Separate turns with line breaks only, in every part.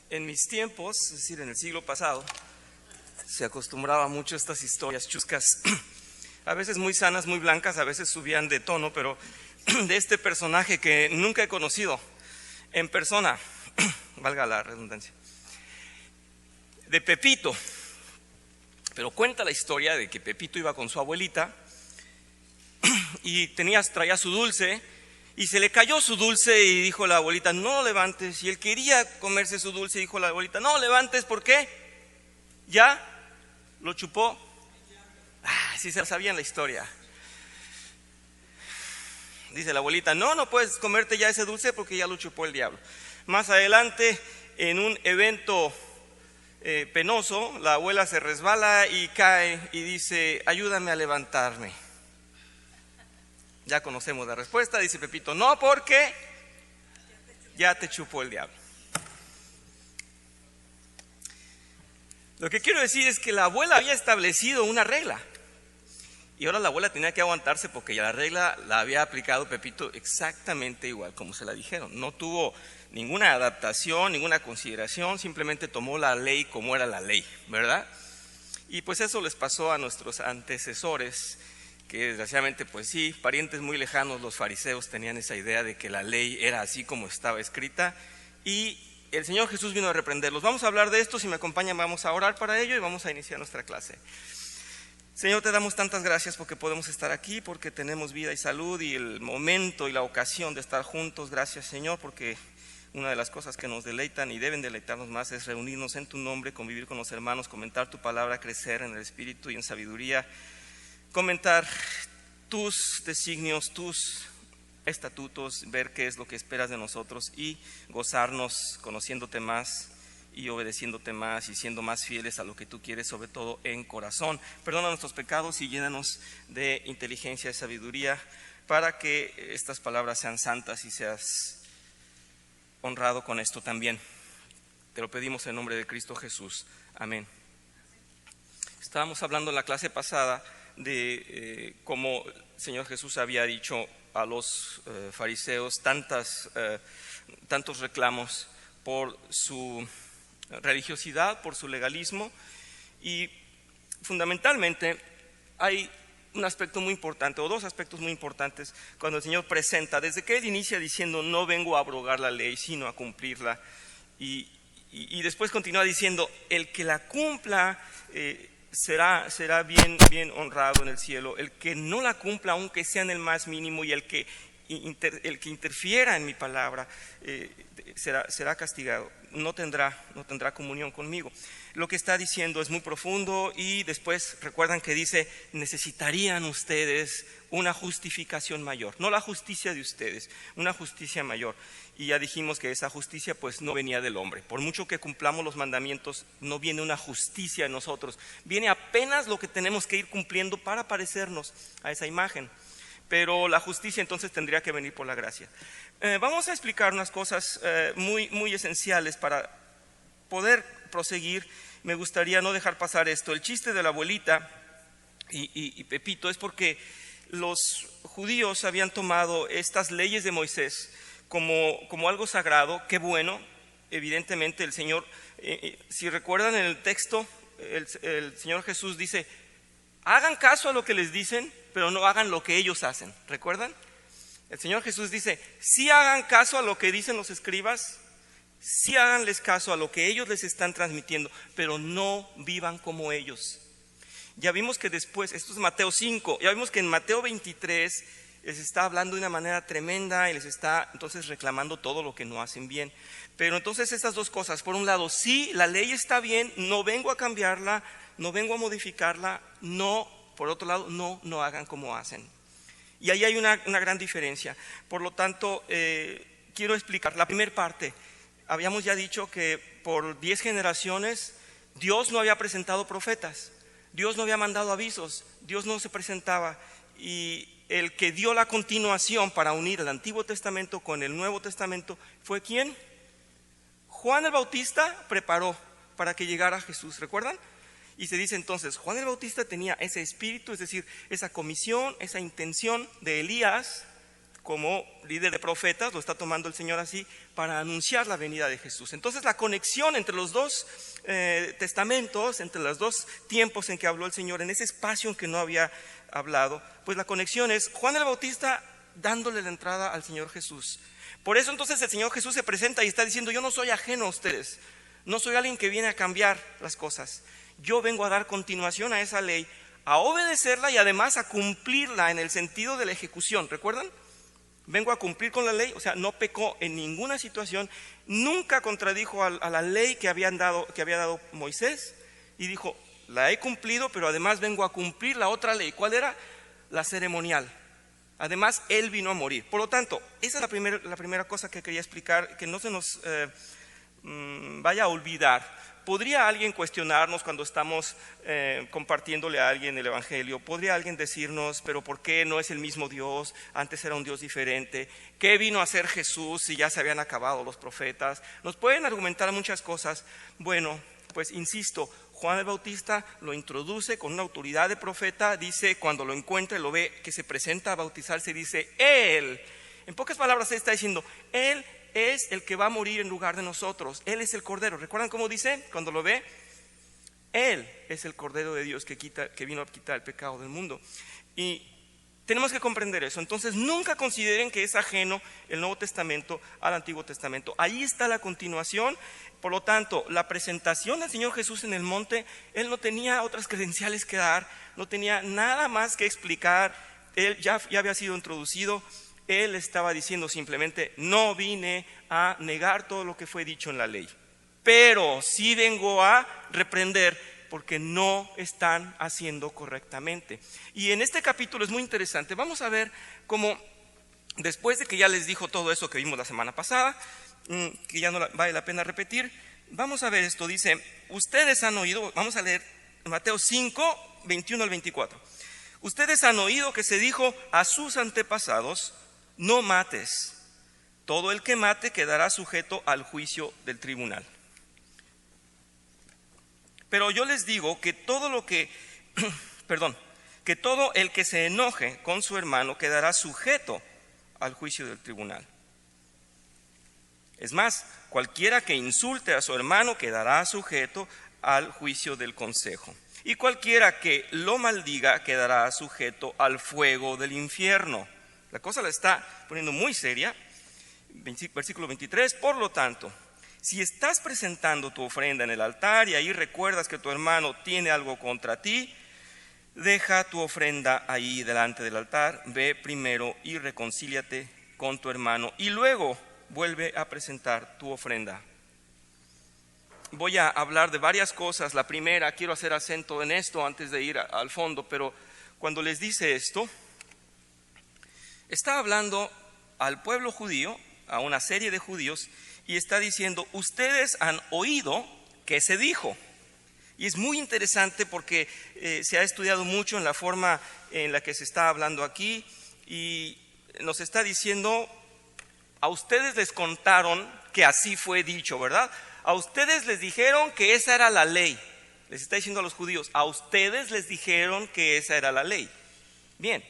En mis tiempos, es decir, en el siglo pasado, se acostumbraba mucho a estas historias chuscas, a veces muy sanas, muy blancas, a veces subían de tono, pero de este personaje que nunca he conocido en persona, valga la redundancia, de Pepito. Pero cuenta la historia de que Pepito iba con su abuelita y traía su dulce y se le cayó su dulce y dijo la abuelita, no lo levantes. Y él quería comerse su dulce y dijo la abuelita, no lo levantes, ¿por qué? ¿Ya? ¿Lo chupó? Sí se sabían la historia. Dice la abuelita, no puedes comerte ya ese dulce porque ya lo chupó el diablo. Más adelante, en un evento penoso, la abuela se resbala y cae y dice, ayúdame a levantarme. Ya conocemos la respuesta, dice Pepito, no, porque ya te chupó el diablo. Lo que quiero decir es que la abuela había establecido una regla y ahora la abuela tenía que aguantarse porque ya la regla la había aplicado Pepito exactamente igual como se la dijeron. No tuvo ninguna adaptación, ninguna consideración, simplemente tomó la ley como era la ley, ¿verdad? Y pues eso les pasó a nuestros antecesores, que desgraciadamente, pues sí, parientes muy lejanos, los fariseos tenían esa idea de que la ley era así como estaba escrita y el Señor Jesús vino a reprenderlos. Vamos a hablar de esto, si me acompañan vamos a orar para ello y vamos a iniciar nuestra clase. Señor, te damos tantas gracias porque podemos estar aquí, porque tenemos vida y salud y el momento y la ocasión de estar juntos. Gracias, Señor, porque una de las cosas que nos deleitan y deben deleitarnos más es reunirnos en tu nombre, convivir con los hermanos, comentar tu palabra, crecer en el espíritu y en sabiduría, comentar tus designios, tus estatutos, ver qué es lo que esperas de nosotros y gozarnos conociéndote más y obedeciéndote más y siendo más fieles a lo que tú quieres, sobre todo en corazón. Perdona nuestros pecados y llénanos de inteligencia y sabiduría para que estas palabras sean santas y seas honrado con esto también. Te lo pedimos en nombre de Cristo Jesús. Amén. Estábamos hablando en la clase pasada de cómo el Señor Jesús había dicho a los fariseos tantos reclamos por su religiosidad, por su legalismo, y fundamentalmente hay un aspecto muy importante o dos aspectos muy importantes cuando el Señor presenta, desde que Él inicia diciendo no vengo a abrogar la ley sino a cumplirla, y después continúa diciendo el que la cumpla será bien honrado en el cielo, el que no la cumpla aunque sea en el más mínimo y el que interfiera en mi palabra será castigado, no tendrá comunión conmigo. Lo que está diciendo es muy profundo y después recuerdan que dice necesitarían ustedes una justificación mayor, no la justicia de ustedes, una justicia mayor. Y ya dijimos que esa justicia pues no venía del hombre, por mucho que cumplamos los mandamientos no viene una justicia en nosotros, viene apenas lo que tenemos que ir cumpliendo para parecernos a esa imagen. Pero la justicia entonces tendría que venir por la gracia. Vamos a explicar unas cosas muy esenciales para poder proseguir. Me gustaría no dejar pasar esto. El chiste de la abuelita y Pepito es porque los judíos habían tomado estas leyes de Moisés como algo sagrado. Qué bueno, evidentemente el Señor, si recuerdan en el texto, el Señor Jesús dice, hagan caso a lo que les dicen, pero no hagan lo que ellos hacen. ¿Recuerdan? El Señor Jesús dice, sí hagan caso a lo que dicen los escribas, sí háganles caso a lo que ellos les están transmitiendo, pero no vivan como ellos. Ya vimos que después, esto es Mateo 5, ya vimos que en Mateo 23 les está hablando de una manera tremenda y les está entonces reclamando todo lo que no hacen bien. Pero entonces estas dos cosas, por un lado, sí, la ley está bien, no vengo a cambiarla, no vengo a modificarla, no, por otro lado, no hagan como hacen. Y ahí hay una gran diferencia. Por lo tanto, quiero explicar la primera parte. Habíamos ya dicho que por 10 generaciones Dios no había presentado profetas, Dios no había mandado avisos, Dios no se presentaba, y el que dio la continuación para unir el Antiguo Testamento con el Nuevo Testamento fue ¿quién? Juan el Bautista preparó para que llegara Jesús, ¿recuerdan? Y se dice entonces, Juan el Bautista tenía ese espíritu, es decir, esa comisión, esa intención de Elías, como líder de profetas, lo está tomando el Señor así, para anunciar la venida de Jesús. Entonces la conexión entre los dos testamentos, entre los dos tiempos en que habló el Señor, en ese espacio en que no había hablado, pues la conexión es Juan el Bautista dándole la entrada al Señor Jesús. Por eso entonces el Señor Jesús se presenta y está diciendo: yo no soy ajeno a ustedes, no soy alguien que viene a cambiar las cosas, yo vengo a dar continuación a esa ley, a obedecerla y además a cumplirla en el sentido de la ejecución. ¿Recuerdan? Vengo a cumplir con la ley, o sea, no pecó en ninguna situación, nunca contradijo a la ley que había dado Moisés, y dijo: la he cumplido, pero además vengo a cumplir la otra ley. ¿Cuál era? La ceremonial. Además, Él vino a morir. Por lo tanto, esa es la primera cosa que quería explicar, que no se nos vaya a olvidar. ¿Podría alguien cuestionarnos cuando estamos compartiéndole a alguien el Evangelio? ¿Podría alguien decirnos: pero ¿por qué no es el mismo Dios? Antes era un Dios diferente. ¿Qué vino a hacer Jesús si ya se habían acabado los profetas? Nos pueden argumentar muchas cosas. Bueno, pues insisto, Juan el Bautista lo introduce con una autoridad de profeta. Dice, cuando lo encuentra y lo ve que se presenta a bautizarse, dice: Él. En pocas palabras, Él está diciendo: Él es el que va a morir en lugar de nosotros. Él es el Cordero. ¿Recuerdan cómo dice cuando lo ve? Él es el Cordero de Dios que vino a quitar el pecado del mundo. Y tenemos que comprender eso. Entonces, nunca consideren que es ajeno el Nuevo Testamento al Antiguo Testamento. Ahí está la continuación. Por lo tanto, la presentación del Señor Jesús en el monte, Él no tenía otras credenciales que dar, no tenía nada más que explicar. Él ya había sido introducido. Él estaba diciendo simplemente: no vine a negar todo lo que fue dicho en la ley, pero sí vengo a reprender porque no están haciendo correctamente. Y en este capítulo es muy interesante. Vamos a ver cómo, después de que ya les dijo todo eso que vimos la semana pasada, que ya no vale la pena repetir, vamos a ver esto. Dice: ustedes han oído, vamos a leer Mateo 5, 21 al 24. Ustedes han oído que se dijo a sus antepasados: no mates. Todo el que mate quedará sujeto al juicio del tribunal. Pero yo les digo que todo el que se enoje con su hermano quedará sujeto al juicio del tribunal. Es más, cualquiera que insulte a su hermano quedará sujeto al juicio del consejo. Y cualquiera que lo maldiga quedará sujeto al fuego del infierno. La cosa la está poniendo muy seria. Versículo 23, por lo tanto, si estás presentando tu ofrenda en el altar y ahí recuerdas que tu hermano tiene algo contra ti, deja tu ofrenda ahí delante del altar, ve primero y reconcíliate con tu hermano y luego vuelve a presentar tu ofrenda. Voy a hablar de varias cosas. La primera, quiero hacer acento en esto antes de ir al fondo, pero cuando les dice esto, está hablando al pueblo judío, a una serie de judíos, y está diciendo: ustedes han oído que se dijo. Y es muy interesante porque se ha estudiado mucho en la forma en la que se está hablando aquí, y nos está diciendo: a ustedes les contaron que así fue dicho, ¿verdad? A ustedes les dijeron que esa era la ley. Les está diciendo a los judíos: a ustedes les dijeron que esa era la ley. Bien,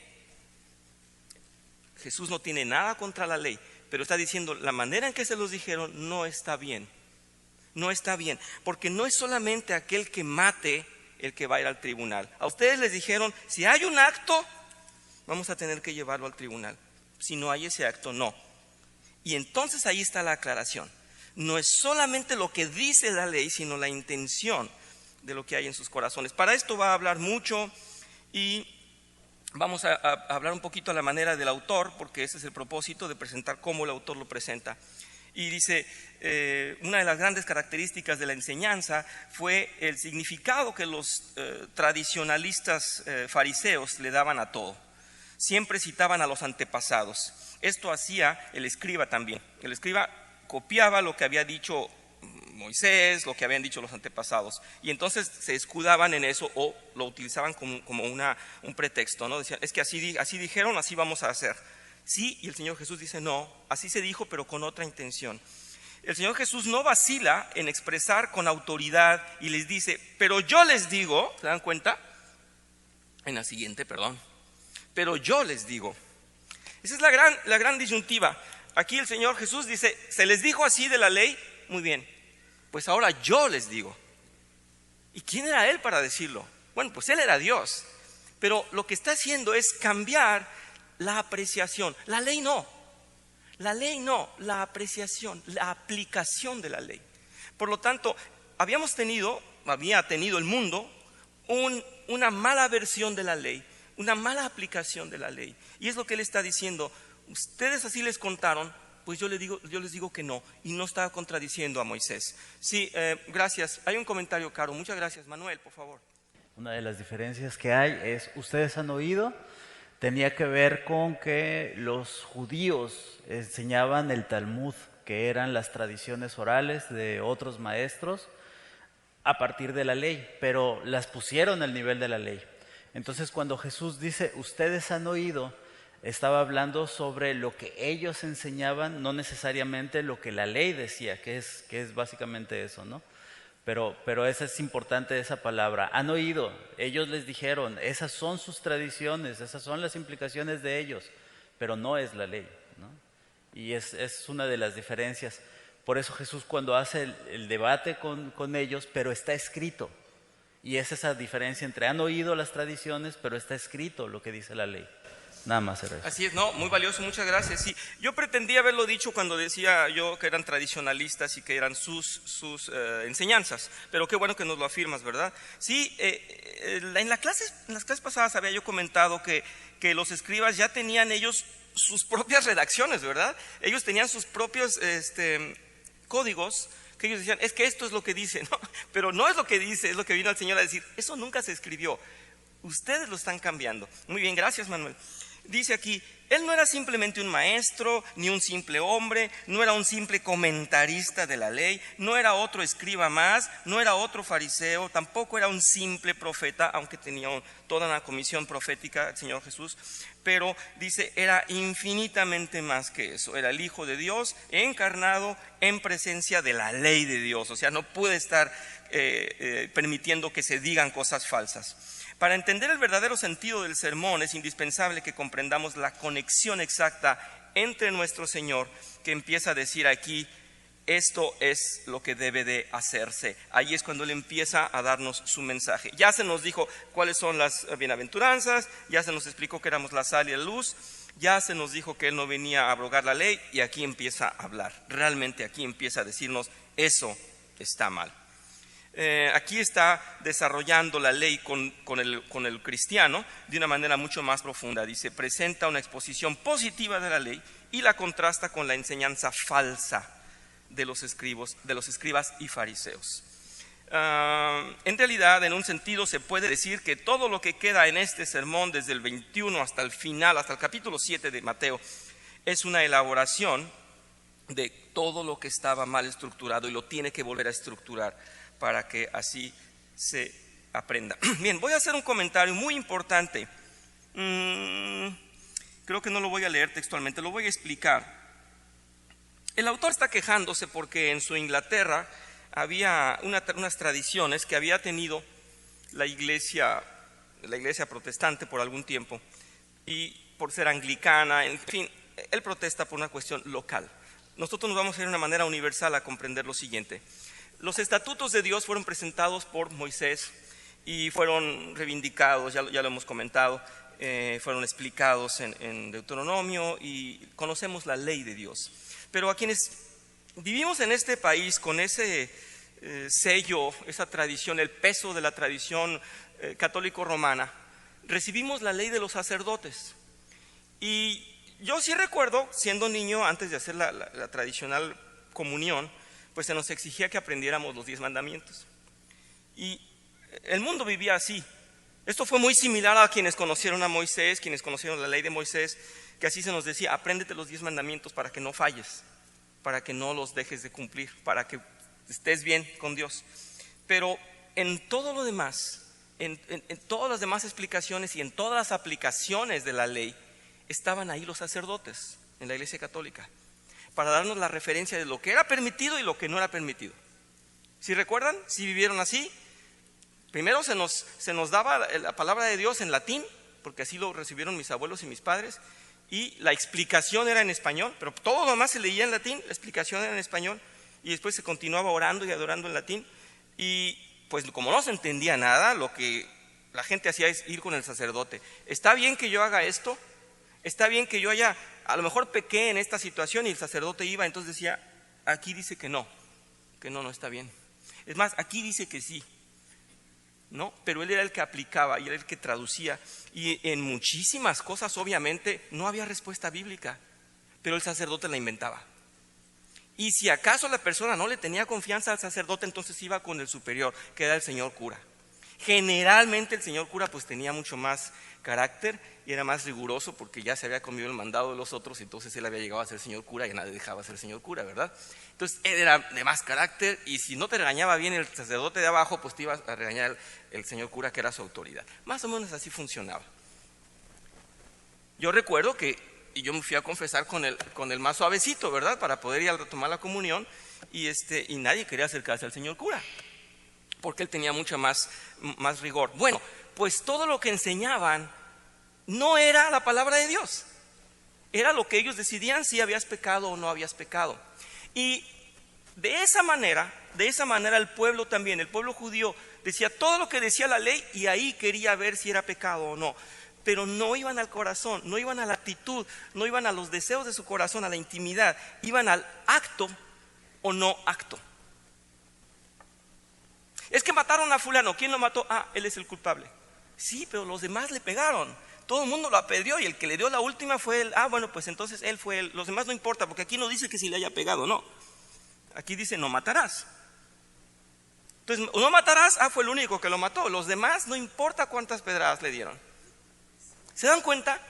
Jesús no tiene nada contra la ley, pero está diciendo: la manera en que se los dijeron no está bien. No está bien, porque no es solamente aquel que mate el que va a ir al tribunal. A ustedes les dijeron: si hay un acto, vamos a tener que llevarlo al tribunal. Si no hay ese acto, no. Y entonces ahí está la aclaración. No es solamente lo que dice la ley, sino la intención de lo que hay en sus corazones. Para esto va a hablar mucho, y vamos a hablar un poquito a la manera del autor, porque ese es el propósito, de presentar cómo el autor lo presenta. Y dice, una de las grandes características de la enseñanza fue el significado que los tradicionalistas fariseos le daban a todo. Siempre citaban a los antepasados. Esto hacía el escriba también. El escriba copiaba lo que había dicho Moisés, lo que habían dicho los antepasados, y entonces se escudaban en eso o lo utilizaban como un pretexto, ¿no? Decían: es que así dijeron, así vamos a hacer. Sí, y el Señor Jesús dice: no, así se dijo, pero con otra intención. El Señor Jesús no vacila en expresar con autoridad y les dice: pero yo les digo, ¿se dan cuenta? En la siguiente, pero yo les digo. Esa es la gran disyuntiva. Aquí el Señor Jesús dice, se les dijo así de la ley, muy bien, pues ahora yo les digo. ¿Y quién era Él para decirlo? Bueno, pues Él era Dios, pero lo que está haciendo es cambiar la apreciación. La ley no, la apreciación, la aplicación de la ley. Por lo tanto, había tenido el mundo una mala versión de la ley, una mala aplicación de la ley. Y es lo que Él está diciendo, ustedes así les contaron, pues yo les digo que no, y no estaba contradiciendo a Moisés. Sí, gracias. Hay un comentario, Caro. Muchas gracias. Manuel, por favor.
Una de las diferencias que hay es, ustedes han oído, tenía que ver con que los judíos enseñaban el Talmud, que eran las tradiciones orales de otros maestros a partir de la ley, pero las pusieron al nivel de la ley. Entonces cuando Jesús dice, ustedes han oído, estaba hablando sobre lo que ellos enseñaban, no necesariamente lo que la ley decía, que es básicamente eso, ¿no? Pero esa es importante, esa palabra. Han oído, ellos les dijeron, esas son sus tradiciones, esas son las implicaciones de ellos, pero no es la ley, ¿no? Y es una de las diferencias. Por eso Jesús cuando hace el debate con ellos, pero está escrito. Y es esa diferencia entre han oído las tradiciones, pero está escrito lo que dice la ley. Nada más era eso.
Así es, no, muy valioso, muchas gracias. Sí, yo pretendía haberlo dicho cuando decía yo que eran tradicionalistas y que eran sus enseñanzas, pero qué bueno que nos lo afirmas, ¿verdad? Sí, en las clases pasadas había yo comentado que los escribas ya tenían ellos sus propias redacciones, ¿verdad? Ellos tenían sus propios códigos, que ellos decían, es que esto es lo que dice, ¿no? Pero no es lo que dice, es lo que vino el Señor a decir, eso nunca se escribió, ustedes lo están cambiando. Muy bien, gracias, Manuel. Dice aquí, Él no era simplemente un maestro, ni un simple hombre, no era un simple comentarista de la ley, no era otro escriba más, no era otro fariseo, tampoco era un simple profeta, aunque tenía toda una comisión profética el Señor Jesús, pero dice, era infinitamente más que eso, era el Hijo de Dios encarnado en presencia de la ley de Dios, o sea, no puede estar permitiendo que se digan cosas falsas. Para entender el verdadero sentido del sermón es indispensable que comprendamos la conexión exacta entre nuestro Señor, que empieza a decir aquí, esto es lo que debe de hacerse. Ahí es cuando Él empieza a darnos su mensaje. Ya se nos dijo cuáles son las bienaventuranzas, ya se nos explicó que éramos la sal y la luz, ya se nos dijo que Él no venía a abrogar la ley y aquí empieza a hablar. Realmente aquí empieza a decirnos, eso está mal. Aquí está desarrollando la ley con el cristiano de una manera mucho más profunda. Dice, presenta una exposición positiva de la ley y la contrasta con la enseñanza falsa de los escribas y fariseos. En realidad, en un sentido, se puede decir que todo lo que queda en este sermón, desde el 21 hasta el final, hasta el capítulo 7 de Mateo, es una elaboración de todo lo que estaba mal estructurado y lo tiene que volver a estructurar para que así se aprenda. Bien, voy a hacer un comentario muy importante. Creo que no lo voy a leer textualmente, lo voy a explicar. El autor está quejándose porque en su Inglaterra había unas tradiciones que había tenido la iglesia protestante por algún tiempo, y por ser anglicana, en fin, él protesta por una cuestión local. Nosotros nos vamos a ir de una manera universal a comprender lo siguiente. Los estatutos de Dios fueron presentados por Moisés y fueron reivindicados, ya lo hemos comentado, fueron explicados en Deuteronomio y conocemos la ley de Dios. Pero a quienes vivimos en este país con ese sello, esa tradición, el peso de la tradición católico-romana, recibimos la ley de los sacerdotes. Y yo sí recuerdo, siendo niño, antes de hacer la tradicional comunión, pues se nos exigía que aprendiéramos los 10 mandamientos. Y el mundo vivía así. Esto fue muy similar a quienes conocieron a Moisés, quienes conocieron la ley de Moisés, que así se nos decía, apréndete los 10 mandamientos para que no falles, para que no los dejes de cumplir, para que estés bien con Dios. Pero en todo lo demás, en todas las demás explicaciones y en todas las aplicaciones de la ley, estaban ahí los sacerdotes en la Iglesia Católica, para darnos la referencia de lo que era permitido y lo que no era permitido. ¿Sí recuerdan? ¿Sí vivieron así? Primero se nos daba la palabra de Dios en latín, porque así lo recibieron mis abuelos y mis padres, y la explicación era en español, pero todo lo demás se leía en latín, la explicación era en español, y después se continuaba orando y adorando en latín, y pues como no se entendía nada, lo que la gente hacía es ir con el sacerdote. ¿Está bien que yo haga esto? ¿Está bien que yo a lo mejor pequé en esta situación y el sacerdote iba, entonces decía, aquí dice que no está bien. Es más, aquí dice que sí. ¿No? Pero él era el que aplicaba y era el que traducía, y en muchísimas cosas obviamente no había respuesta bíblica, pero el sacerdote la inventaba. Y si acaso la persona no le tenía confianza al sacerdote, entonces iba con el superior, que era el señor cura. Generalmente el señor cura pues tenía mucho más carácter y era más riguroso porque ya se había comido el mandado de los otros, entonces él había llegado a ser señor cura y nadie dejaba ser señor cura, ¿verdad? Entonces él era de más carácter, y si no te regañaba bien el sacerdote de abajo, pues te iba a regañar el señor cura, que era su autoridad. Más o menos así funcionaba. Yo recuerdo que yo me fui a confesar con el más suavecito, ¿verdad? Para poder ir a tomar la comunión, y nadie quería acercarse al señor cura, porque él tenía mucha más rigor. Bueno, pues todo lo que enseñaban no era la palabra de Dios, era lo que ellos decidían si habías pecado o no habías pecado. Y de esa manera el pueblo también, el pueblo judío, decía todo lo que decía la ley, y ahí quería ver si era pecado o no. Pero no iban al corazón, no iban a la actitud, no iban a los deseos de su corazón, a la intimidad, iban al acto o no acto. Es que mataron a fulano, ¿quién lo mató? Ah, él es el culpable. Sí, pero los demás le pegaron, todo el mundo lo apedreó, y el que le dio la última fue él. Ah, bueno, pues entonces él fue él. Los demás no importa, porque aquí no dice que si le haya pegado, no. Aquí dice no matarás. Entonces, no matarás, fue el único que lo mató. Los demás no importa cuántas pedradas le dieron. ¿Se dan cuenta?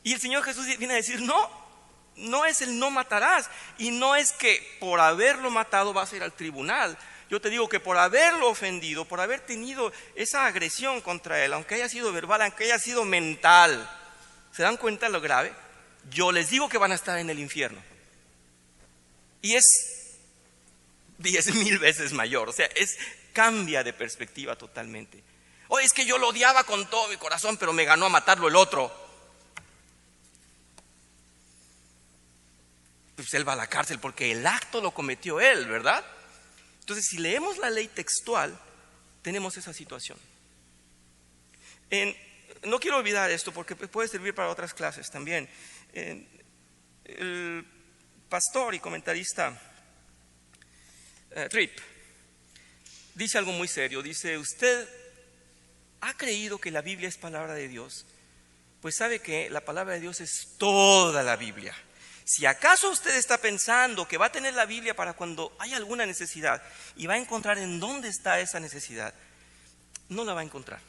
Y el Señor Jesús viene a decir, no es el no matarás, y no es que por haberlo matado vas a ir al tribunal. Yo te digo que por haberlo ofendido, por haber tenido esa agresión contra él, aunque haya sido verbal, aunque haya sido mental, ¿se dan cuenta lo grave? Yo les digo que van a estar en el infierno. Y es 10,000 veces mayor, o sea, cambia de perspectiva totalmente. Es que yo lo odiaba con todo mi corazón, pero me ganó a matarlo el otro. Pues él va a la cárcel porque el acto lo cometió él, ¿verdad? Entonces, si leemos la ley textual, tenemos esa situación. No quiero olvidar esto porque puede servir para otras clases también. El pastor y comentarista Tripp dice algo muy serio. Dice, ¿usted ha creído que la Biblia es palabra de Dios? Pues sabe que la palabra de Dios es toda la Biblia. Si acaso usted está pensando que va a tener la Biblia para cuando haya alguna necesidad y va a encontrar en dónde está esa necesidad, no la va a encontrar.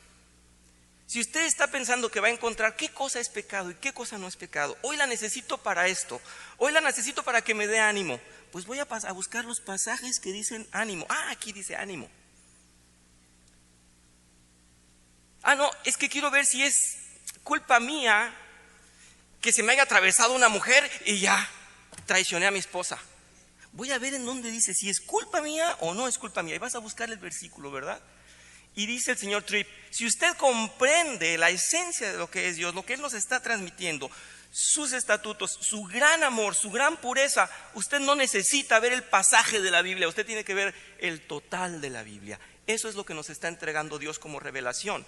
Si usted está pensando que va a encontrar qué cosa es pecado y qué cosa no es pecado, hoy la necesito para esto, hoy la necesito para que me dé ánimo, pues voy a buscar los pasajes que dicen ánimo. Aquí dice ánimo. No, es que quiero ver si es culpa mía que se me haya atravesado una mujer y ya traicioné a mi esposa. Voy a ver en dónde dice si es culpa mía o no es culpa mía. Y vas a buscar el versículo, ¿verdad? Y dice el señor Tripp, si usted comprende la esencia de lo que es Dios, lo que Él nos está transmitiendo, sus estatutos, su gran amor, su gran pureza, usted no necesita ver el pasaje de la Biblia, usted tiene que ver el total de la Biblia. Eso es lo que nos está entregando Dios como revelación.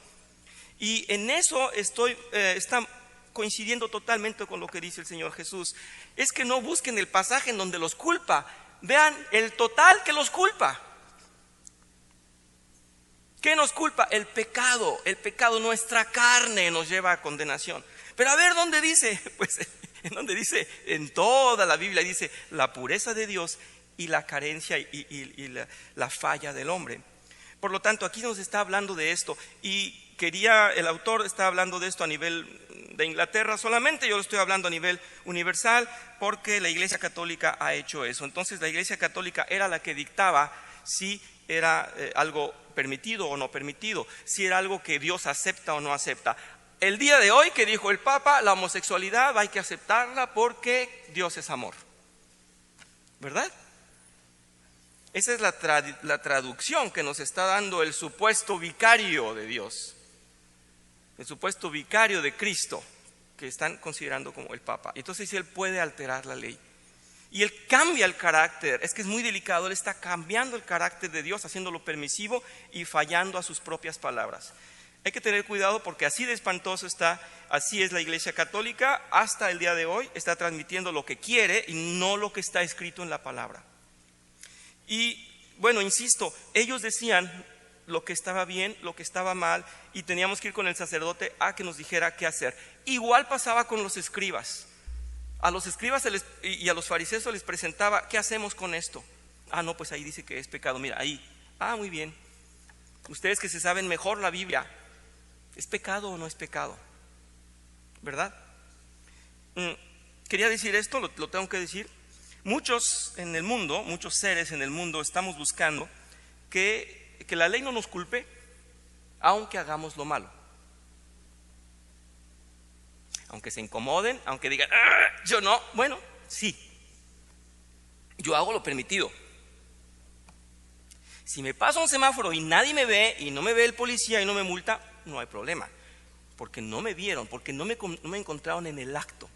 Y en eso está coincidiendo totalmente con lo que dice el Señor Jesús. Es que no busquen el pasaje en donde los culpa, vean el total que los culpa. ¿Qué nos culpa? El pecado, nuestra carne nos lleva a condenación. Pero a ver, ¿dónde dice? Pues, ¿en dónde dice? En toda la Biblia dice la pureza de Dios y la carencia y la falla del hombre. Por lo tanto, aquí nos está hablando de esto, y el autor está hablando de esto a nivel de Inglaterra solamente. Yo lo estoy hablando a nivel universal porque la Iglesia Católica ha hecho eso. Entonces la Iglesia Católica era la que dictaba si era algo permitido o no permitido, si era algo que Dios acepta o no acepta. El día de hoy, que dijo el Papa, la homosexualidad hay que aceptarla porque Dios es amor, ¿verdad? Esa es la traducción que nos está dando el supuesto vicario de Dios, el supuesto vicario de Cristo. que están considerando como el Papa. Entonces él puede alterar la ley. Y él cambia el carácter, es que es muy delicado, él está cambiando el carácter de Dios, haciéndolo permisivo y fallando a sus propias palabras. Hay que tener cuidado porque así de espantoso está, así es la Iglesia Católica, hasta el día de hoy está transmitiendo lo que quiere y no lo que está escrito en la palabra. Y bueno, insisto, ellos decían lo que estaba bien, lo que estaba mal, y teníamos que ir con el sacerdote a que nos dijera qué hacer. Igual pasaba con los escribas. A los escribas y a los fariseos se les presentaba, ¿qué hacemos con esto? Ah, no, pues ahí dice que es pecado, mira, ahí. Ah, muy bien. Ustedes que se saben mejor la Biblia, ¿es pecado o no es pecado? ¿Verdad? Quería decir esto, lo tengo que decir. Muchos en el mundo, muchos seres en el mundo estamos buscando que la ley no nos culpe, aunque hagamos lo malo. Aunque se incomoden, aunque digan, yo no, bueno, sí, yo hago lo permitido. Si me paso un semáforo y nadie me ve, y no me ve el policía y no me multa, no hay problema, porque no me vieron, porque no me encontraron en el acto.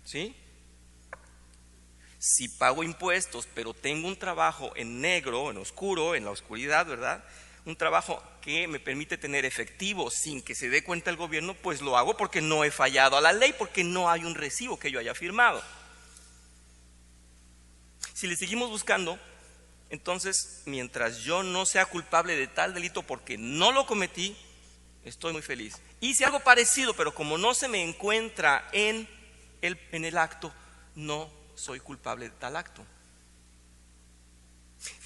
¿Sí? Si pago impuestos, pero tengo un trabajo en negro, en oscuro, en la oscuridad, ¿verdad? Un trabajo que me permite tener efectivo sin que se dé cuenta el gobierno, pues lo hago porque no he fallado a la ley, porque no hay un recibo que yo haya firmado. Si le seguimos buscando, entonces, mientras yo no sea culpable de tal delito porque no lo cometí, estoy muy feliz. Hice algo parecido, pero como no se me encuentra en el acto, no soy culpable de tal acto.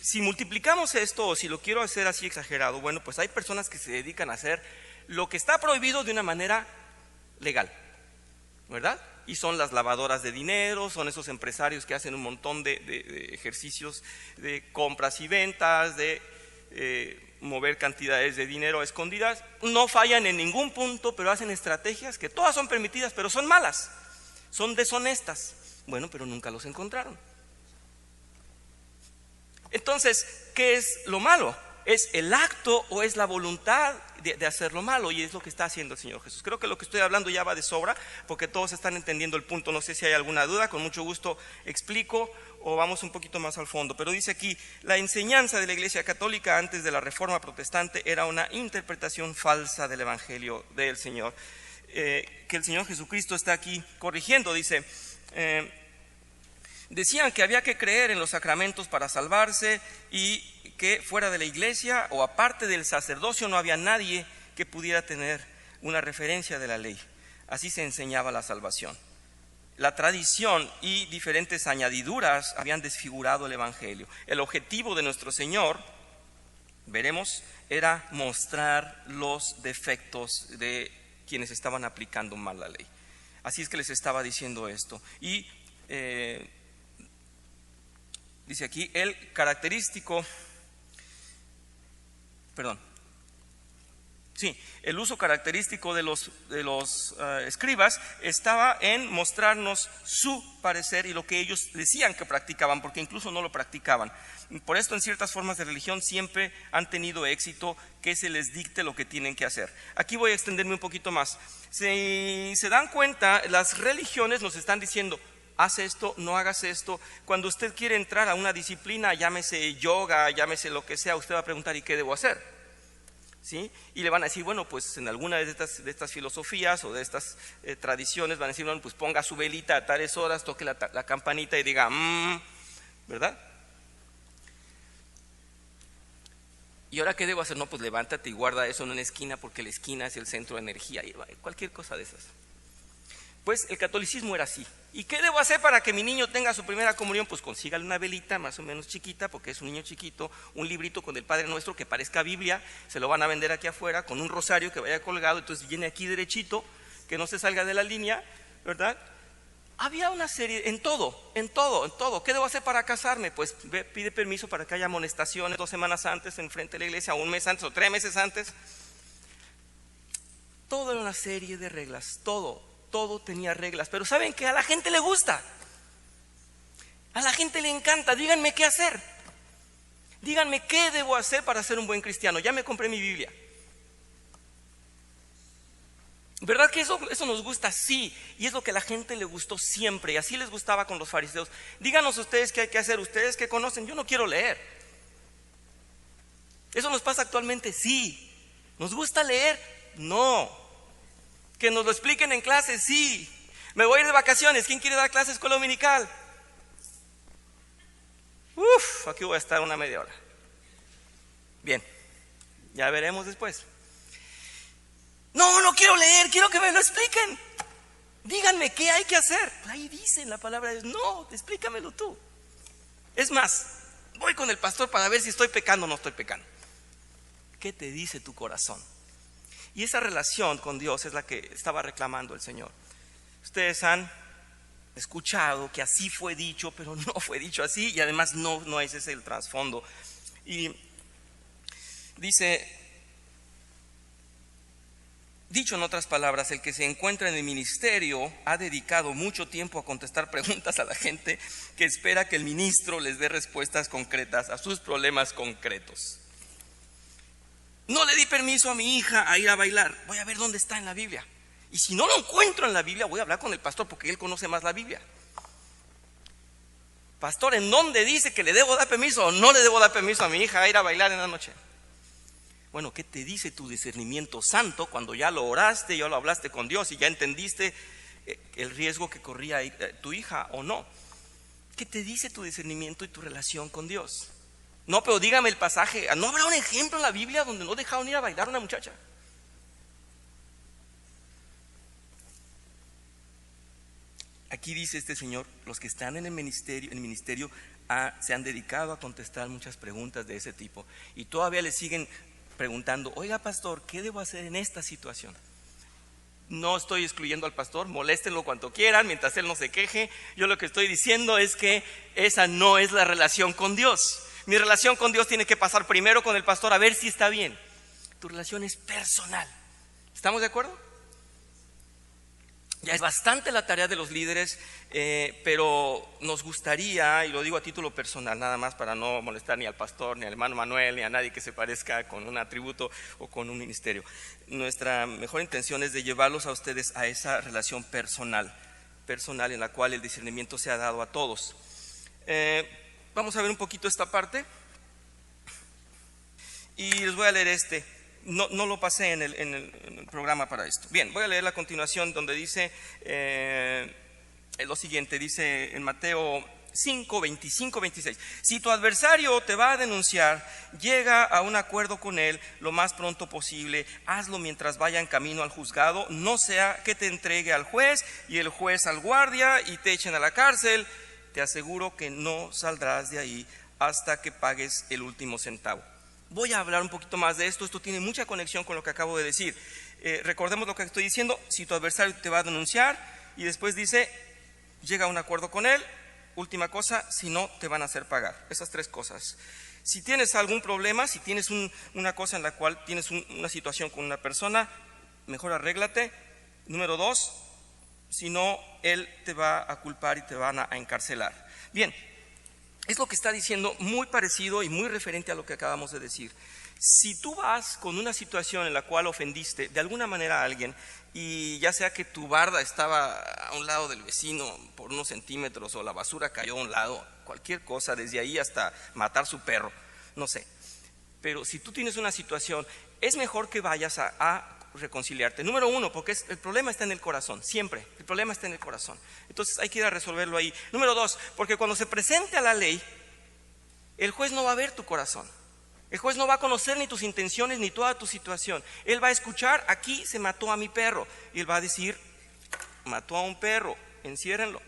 Si multiplicamos esto, o si lo quiero hacer así exagerado, bueno, pues hay personas que se dedican a hacer lo que está prohibido de una manera legal, ¿verdad? Y son las lavadoras de dinero, son esos empresarios que hacen un montón de ejercicios de compras y ventas, de mover cantidades de dinero a escondidas. No fallan en ningún punto, pero hacen estrategias que todas son permitidas, pero son malas, son deshonestas. Bueno, pero nunca los encontraron. Entonces, ¿qué es lo malo? ¿Es el acto o es la voluntad de hacer lo malo? Y es lo que está haciendo el Señor Jesús. Creo que lo que estoy hablando ya va de sobra, porque todos están entendiendo el punto. No sé si hay alguna duda, con mucho gusto explico o vamos un poquito más al fondo. Pero dice aquí, la enseñanza de la Iglesia Católica antes de la Reforma Protestante era una interpretación falsa del Evangelio del Señor, que el Señor Jesucristo está aquí corrigiendo. Dice, decían que había que creer en los sacramentos para salvarse y que fuera de la iglesia o aparte del sacerdocio no había nadie que pudiera tener una referencia de la ley. Así se enseñaba la salvación. La tradición y diferentes añadiduras habían desfigurado el Evangelio. El objetivo de nuestro Señor, veremos, era mostrar los defectos de quienes estaban aplicando mal la ley. Así es que les estaba diciendo esto. Y dice aquí, el uso característico de los escribas estaba en mostrarnos su parecer y lo que ellos decían que practicaban, porque incluso no lo practicaban. Por esto en ciertas formas de religión siempre han tenido éxito que se les dicte lo que tienen que hacer. Aquí voy a extenderme un poquito más. Si se dan cuenta, las religiones nos están diciendo, haz esto, no hagas esto. Cuando usted quiere entrar a una disciplina, llámese yoga, llámese lo que sea, usted va a preguntar, ¿y qué debo hacer? ¿Sí? Y le van a decir, bueno, pues en alguna de estas filosofías o de estas tradiciones van a decir, bueno, pues ponga su velita a tales horas, toque la campanita y diga, ¿verdad? ¿Y ahora qué debo hacer? No, pues levántate y guarda eso en una esquina porque la esquina es el centro de energía, y cualquier cosa de esas. Pues el catolicismo era así. ¿Y qué debo hacer para que mi niño tenga su primera comunión? Pues consígale una velita más o menos chiquita, porque es un niño chiquito, un librito con el Padre Nuestro que parezca Biblia, se lo van a vender aquí afuera, con un rosario que vaya colgado, entonces viene aquí derechito, que no se salga de la línea, ¿verdad? Había una serie, en todo. ¿Qué debo hacer para casarme? Pues pide permiso para que haya amonestaciones 2 semanas antes en frente de la iglesia, o 1 mes antes, o 3 meses antes. Todo era una serie de reglas, todo tenía reglas, pero ¿saben qué? A la gente le gusta, a la gente le encanta. Díganme qué hacer, díganme qué debo hacer para ser un buen cristiano. Ya me compré mi Biblia, ¿Verdad que eso nos gusta? Sí, y es lo que a la gente le gustó siempre, y así les gustaba con los fariseos. Díganos ustedes qué hay que hacer, ustedes que conocen, yo no quiero leer. ¿Eso nos pasa actualmente? Sí. ¿Nos gusta leer? No. ¿Que nos lo expliquen en clase? Sí. ¿Me voy a ir de vacaciones? ¿Quién quiere dar clase de escuela dominical? Aquí voy a estar una media hora. Bien, ya veremos después. No quiero leer, quiero que me lo expliquen. Díganme qué hay que hacer. Ahí dice en la palabra de Dios. No, explícamelo tú. Es más, voy con el pastor para ver si estoy pecando o no estoy pecando. ¿Qué te dice tu corazón? Y esa relación con Dios es la que estaba reclamando el Señor. Ustedes han escuchado que así fue dicho, pero no fue dicho así, y además no ese es el trasfondo. Y dice, dicho en otras palabras, el que se encuentra en el ministerio ha dedicado mucho tiempo a contestar preguntas a la gente que espera que el ministro les dé respuestas concretas a sus problemas concretos. No le di permiso a mi hija a ir a bailar. Voy a ver dónde está en la Biblia. Y si no lo encuentro en la Biblia, voy a hablar con el pastor porque él conoce más la Biblia. Pastor, ¿en dónde dice que le debo dar permiso o no le debo dar permiso a mi hija a ir a bailar en la noche? Bueno, ¿qué te dice tu discernimiento santo cuando ya lo oraste, ya lo hablaste con Dios y ya entendiste el riesgo que corría tu hija o no? ¿Qué te dice tu discernimiento y tu relación con Dios? No, pero dígame el pasaje. ¿No habrá un ejemplo en la Biblia donde no dejaron ir a bailar a una muchacha? Aquí dice este señor, los que están en el ministerio se han dedicado a contestar muchas preguntas de ese tipo. Y todavía le siguen preguntando, oiga pastor, ¿qué debo hacer en esta situación? No estoy excluyendo al pastor, moléstenlo cuanto quieran, mientras él no se queje. Yo lo que estoy diciendo es que esa no es la relación con Dios. Mi relación con Dios tiene que pasar primero con el pastor a ver si está bien. Tu relación es personal. ¿Estamos de acuerdo? Ya es bastante la tarea de los líderes, pero nos gustaría, y lo digo a título personal, nada más para no molestar ni al pastor, ni al hermano Manuel, ni a nadie que se parezca con un atributo o con un ministerio. Nuestra mejor intención es de llevarlos a ustedes a esa relación personal en la cual el discernimiento se ha dado a todos. Vamos a ver un poquito esta parte y les voy a leer No lo pasé en el programa para esto. Bien, voy a leer la continuación donde dice lo siguiente, dice en Mateo 5, 25, 26. Si tu adversario te va a denunciar, llega a un acuerdo con él lo más pronto posible. Hazlo mientras vaya en camino al juzgado, no sea que te entregue al juez y el juez al guardia y te echen a la cárcel. Te aseguro que no saldrás de ahí hasta que pagues el último centavo. Voy a hablar un poquito más de esto tiene mucha conexión con lo que acabo de decir. Recordemos lo que estoy diciendo, si tu adversario te va a denunciar y después dice, llega a un acuerdo con él, última cosa, si no te van a hacer pagar. Esas tres cosas. Si tienes algún problema, si tienes una cosa en la cual tienes una situación con una persona, mejor arréglate. Número 2, si no, él te va a culpar y te van a encarcelar. Bien. Es lo que está diciendo, muy parecido y muy referente a lo que acabamos de decir. Si tú vas con una situación en la cual ofendiste de alguna manera a alguien, y ya sea que tu barda estaba a un lado del vecino por unos centímetros o la basura cayó a un lado, cualquier cosa, desde ahí hasta matar su perro, no sé. Pero si tú tienes una situación, es mejor que vayas a reconciliarte. Número 1, porque el problema está en el corazón, siempre, el problema está en el corazón. Entonces hay que ir a resolverlo ahí. Número 2, porque cuando se presente a la ley, el juez no va a ver tu corazón. El juez no va a conocer ni tus intenciones ni toda tu situación. Él va a escuchar, aquí se mató a mi perro, y él va a decir, mató a un perro, enciérrenlo.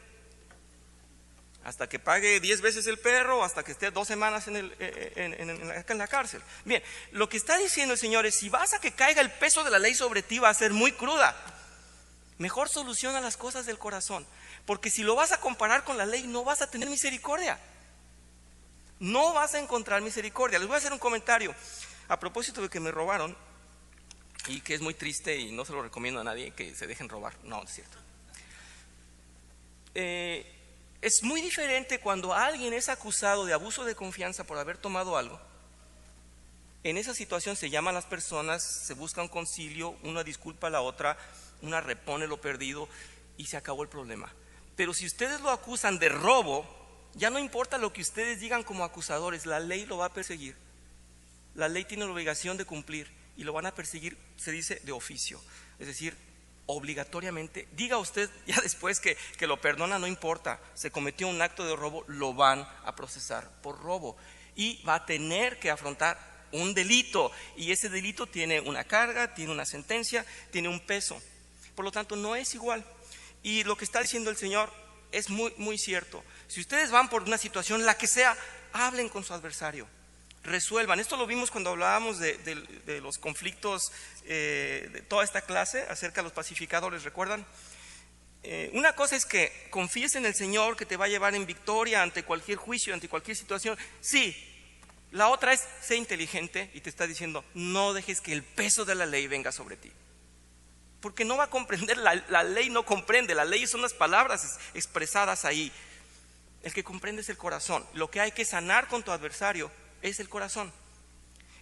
Hasta que pague 10 veces el perro, hasta que esté 2 semanas en la cárcel. Bien, lo que está diciendo el Señor es, si vas a que caiga el peso de la ley sobre ti, va a ser muy cruda. Mejor soluciona las cosas del corazón, porque si lo vas a comparar con la ley, no vas a tener misericordia. No vas a encontrar misericordia. Les voy a hacer un comentario a propósito de que me robaron, y que es muy triste y no se lo recomiendo a nadie que se dejen robar. No, es cierto. Es muy diferente cuando alguien es acusado de abuso de confianza por haber tomado algo. En esa situación se llaman las personas, se busca un concilio, una disculpa a la otra, una repone lo perdido y se acabó el problema. Pero si ustedes lo acusan de robo, ya no importa lo que ustedes digan como acusadores, la ley lo va a perseguir. La ley tiene la obligación de cumplir y lo van a perseguir, se dice, de oficio. Es decir, obligatoriamente. Diga usted ya después que lo perdona, no importa. Se cometió un acto de robo, lo van a procesar por robo. Y va a tener que afrontar un delito. Y ese delito tiene una carga, tiene una sentencia, tiene un peso. Por lo tanto, no es igual. Y lo que está diciendo el Señor es muy, muy cierto. Si ustedes van por una situación, la que sea, hablen con su adversario, resuelvan. Esto lo vimos cuando hablábamos de los conflictos de toda esta clase acerca de los pacificadores, ¿recuerdan? Una cosa es que confíes en el Señor, que te va a llevar en victoria ante cualquier juicio, ante cualquier situación. Sí, la otra es, sé inteligente, y te está diciendo, no dejes que el peso de la ley venga sobre ti. Porque no va a comprender, la ley no comprende, la ley son las palabras expresadas ahí. El que comprende es el corazón. Lo que hay que sanar con tu adversario es el corazón.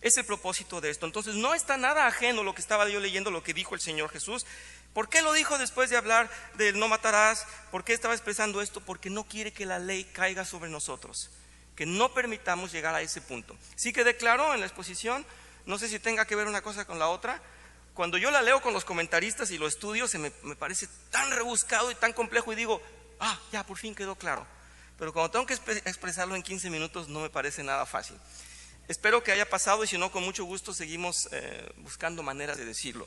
Es el propósito de esto. Entonces no está nada ajeno lo que estaba yo leyendo, lo que dijo el Señor Jesús. ¿Por qué lo dijo después de hablar del no matarás? ¿Por qué estaba expresando esto? Porque no quiere que la ley caiga sobre nosotros, que no permitamos llegar a ese punto. Sí quedé claro en la exposición, no sé si tenga que ver una cosa con la otra. Cuando yo la leo con los comentaristas y lo estudio, me parece tan rebuscado y tan complejo y digo, ya por fin quedó claro. Pero cuando tengo que expresarlo en 15 minutos no me parece nada fácil. Espero que haya pasado y si no, con mucho gusto seguimos buscando maneras de decirlo.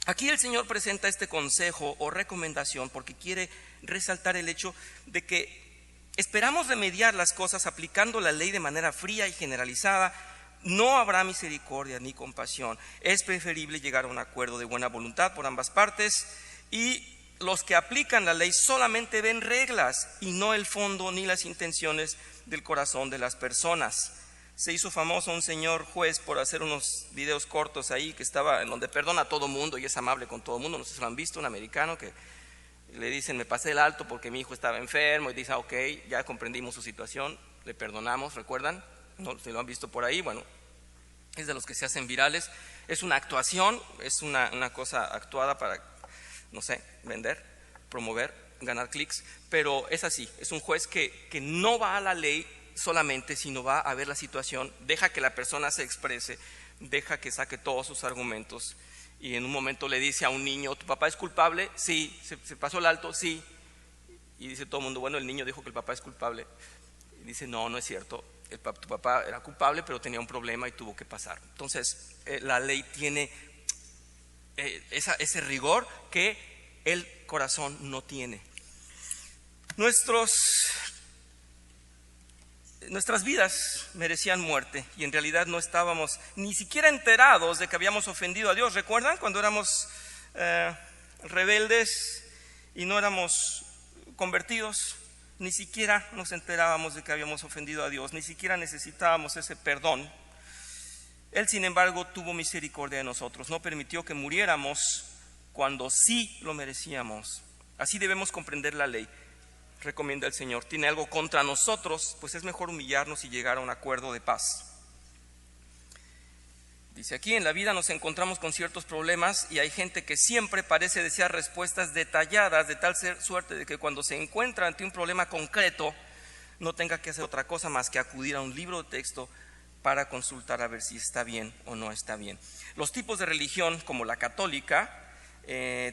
Aquí el Señor presenta este consejo o recomendación porque quiere resaltar el hecho de que esperamos remediar las cosas aplicando la ley de manera fría y generalizada. No habrá misericordia ni compasión. Es preferible llegar a un acuerdo de buena voluntad por ambas partes, y los que aplican la ley solamente ven reglas y no el fondo ni las intenciones del corazón de las personas. Se hizo famoso un señor juez por hacer unos videos cortos ahí que estaba en donde perdona a todo mundo y es amable con todo mundo. No sé si lo han visto, un americano que le dicen me pasé el alto porque mi hijo estaba enfermo y dice ok, ya comprendimos su situación, le perdonamos, ¿recuerdan? No, si lo han visto por ahí, bueno, es de los que se hacen virales. Es una actuación, es una cosa actuada para, no sé, vender, promover, ganar clics, pero es así, es un juez que no va a la ley solamente, sino va a ver la situación, deja que la persona se exprese, deja que saque todos sus argumentos, y en un momento le dice a un niño, ¿tu papá es culpable? Sí. ¿Se pasó el alto? Sí. Y dice todo el mundo, bueno, el niño dijo que el papá es culpable. Y dice, no es cierto, tu papá era culpable, pero tenía un problema y tuvo que pasar. Entonces, la ley tiene ese rigor que el corazón no tiene. Nuestras vidas merecían muerte y en realidad no estábamos ni siquiera enterados de que habíamos ofendido a Dios. ¿Recuerdan cuando éramos rebeldes y no éramos convertidos? Ni siquiera nos enterábamos de que habíamos ofendido a Dios, ni siquiera necesitábamos ese perdón. Él, sin embargo, tuvo misericordia de nosotros, no permitió que muriéramos cuando sí lo merecíamos. Así debemos comprender la ley, recomienda el Señor. Tiene algo contra nosotros, pues es mejor humillarnos y llegar a un acuerdo de paz. Dice aquí, en la vida nos encontramos con ciertos problemas y hay gente que siempre parece desear respuestas detalladas, de tal suerte de que cuando se encuentra ante un problema concreto no tenga que hacer otra cosa más que acudir a un libro de texto para consultar a ver si está bien o no está bien. Los tipos de religión, como la católica,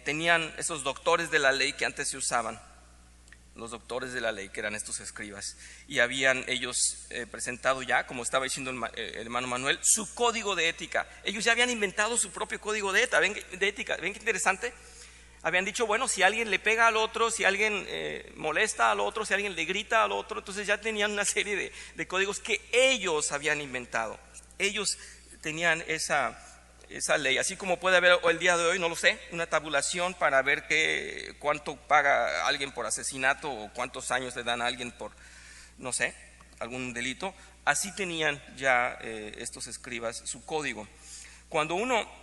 tenían esos doctores de la ley que antes se usaban, los doctores de la ley, que eran estos escribas, y habían ellos presentado ya, como estaba diciendo el hermano Manuel, su código de ética. Ellos ya habían inventado su propio código de ética. ¿Ven qué interesante? Habían dicho, bueno, si alguien le pega al otro, si alguien molesta al otro, si alguien le grita al otro, entonces ya tenían una serie de códigos que ellos habían inventado. Ellos tenían esa ley, así como puede haber el día de hoy, no lo sé, una tabulación para ver cuánto paga alguien por asesinato o cuántos años le dan a alguien por, no sé, algún delito. Así tenían ya estos escribas su código. Cuando uno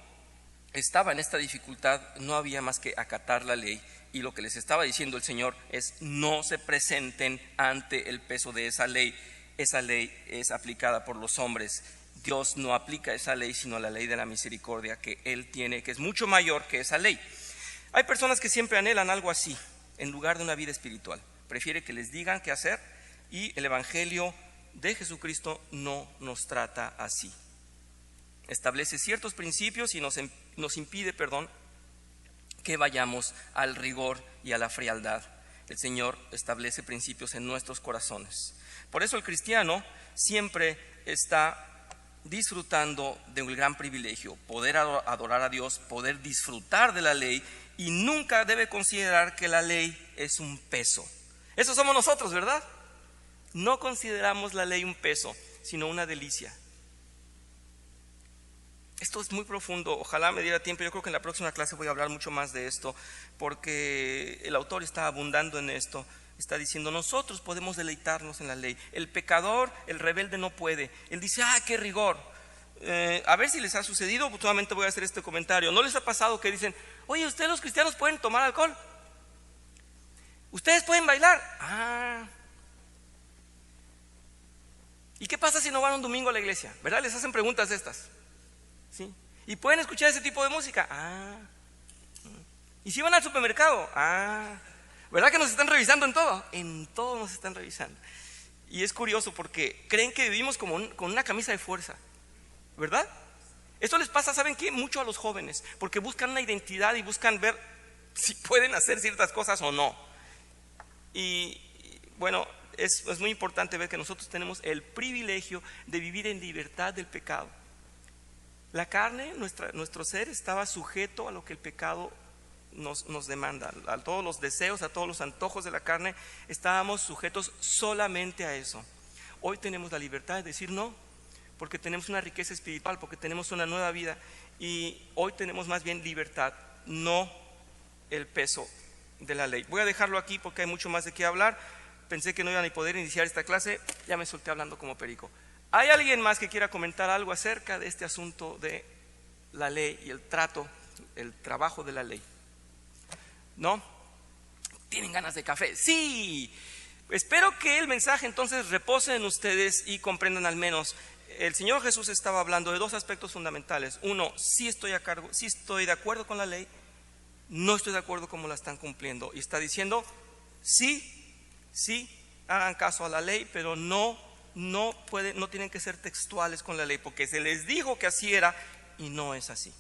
estaba en esta dificultad, no había más que acatar la ley, y lo que les estaba diciendo el Señor es: no se presenten ante el peso de esa ley. Esa ley es aplicada por los hombres. Dios no aplica esa ley, sino la ley de la misericordia que Él tiene, que es mucho mayor que esa ley. Hay personas que siempre anhelan algo así, en lugar de una vida espiritual. Prefiere que les digan qué hacer, y el Evangelio de Jesucristo no nos trata así. Establece ciertos principios y nos impide, que vayamos al rigor y a la frialdad. El Señor establece principios en nuestros corazones. Por eso el cristiano siempre está disfrutando de un gran privilegio, poder adorar a Dios, poder disfrutar de la ley, y nunca debe considerar que la ley es un peso. Eso somos nosotros, ¿verdad? No consideramos la ley un peso, sino una delicia. Esto es muy profundo, ojalá me diera tiempo. Yo creo que en la próxima clase voy a hablar mucho más de esto, porque el autor está abundando en esto. Está diciendo, nosotros podemos deleitarnos en la ley. El pecador, el rebelde no puede. Él dice, qué rigor. A ver si les ha sucedido, solamente voy a hacer este comentario. ¿No les ha pasado que dicen, oye, ustedes los cristianos pueden tomar alcohol? ¿Ustedes pueden bailar? ¿Y qué pasa si no van un domingo a la iglesia? ¿Verdad? Les hacen preguntas de estas. ¿Sí? ¿Y pueden escuchar ese tipo de música? ¿Y si van al supermercado? ¿Verdad que nos están revisando en todo? En todo nos están revisando. Y es curioso porque creen que vivimos como con una camisa de fuerza, ¿verdad? Esto les pasa, ¿saben qué? Mucho a los jóvenes, porque buscan una identidad y buscan ver si pueden hacer ciertas cosas o no. Y bueno, es muy importante ver que nosotros tenemos el privilegio de vivir en libertad del pecado. La carne, nuestro ser estaba sujeto a lo que el pecado nos demanda, a todos los deseos, a todos los antojos de la carne. Estábamos sujetos solamente a eso. Hoy tenemos la libertad de decir no, porque tenemos una riqueza espiritual, porque tenemos una nueva vida, y hoy tenemos más bien libertad, no el peso de la ley. Voy a dejarlo aquí porque hay mucho más de qué hablar. Pensé que no iban a poder iniciar esta clase, ya me solté hablando como perico. ¿Hay alguien más que quiera comentar algo acerca de este asunto de la ley y el trabajo de la ley? ¿No? ¿Tienen ganas de café? Sí. Espero que el mensaje entonces repose en ustedes y comprendan al menos. El Señor Jesús estaba hablando de dos aspectos fundamentales. Uno, sí estoy de acuerdo con la ley, no estoy de acuerdo cómo la están cumpliendo. Y está diciendo, sí, hagan caso a la ley, pero no tienen que ser textuales con la ley, porque se les dijo que así era y no es así.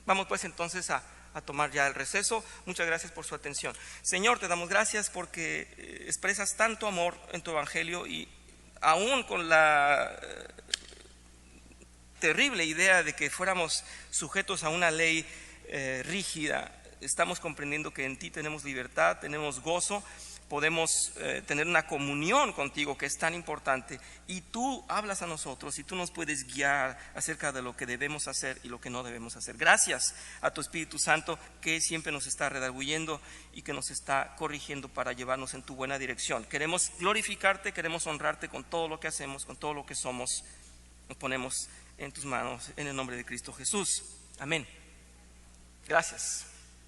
Vamos pues entonces a tomar ya el receso. Muchas gracias por su atención. Señor, te damos gracias porque expresas tanto amor en tu evangelio, y aún con la terrible idea de que fuéramos sujetos a una ley rígida, estamos comprendiendo que en ti tenemos libertad, tenemos gozo, podemos tener una comunión contigo que es tan importante, y tú hablas a nosotros y tú nos puedes guiar acerca de lo que debemos hacer y lo que no debemos hacer. Gracias a tu Espíritu Santo, que siempre nos está redarguyendo y que nos está corrigiendo para llevarnos en tu buena dirección. Queremos glorificarte, queremos honrarte con todo lo que hacemos, con todo lo que somos. Nos ponemos en tus manos en el nombre de Cristo Jesús. Amén. Gracias.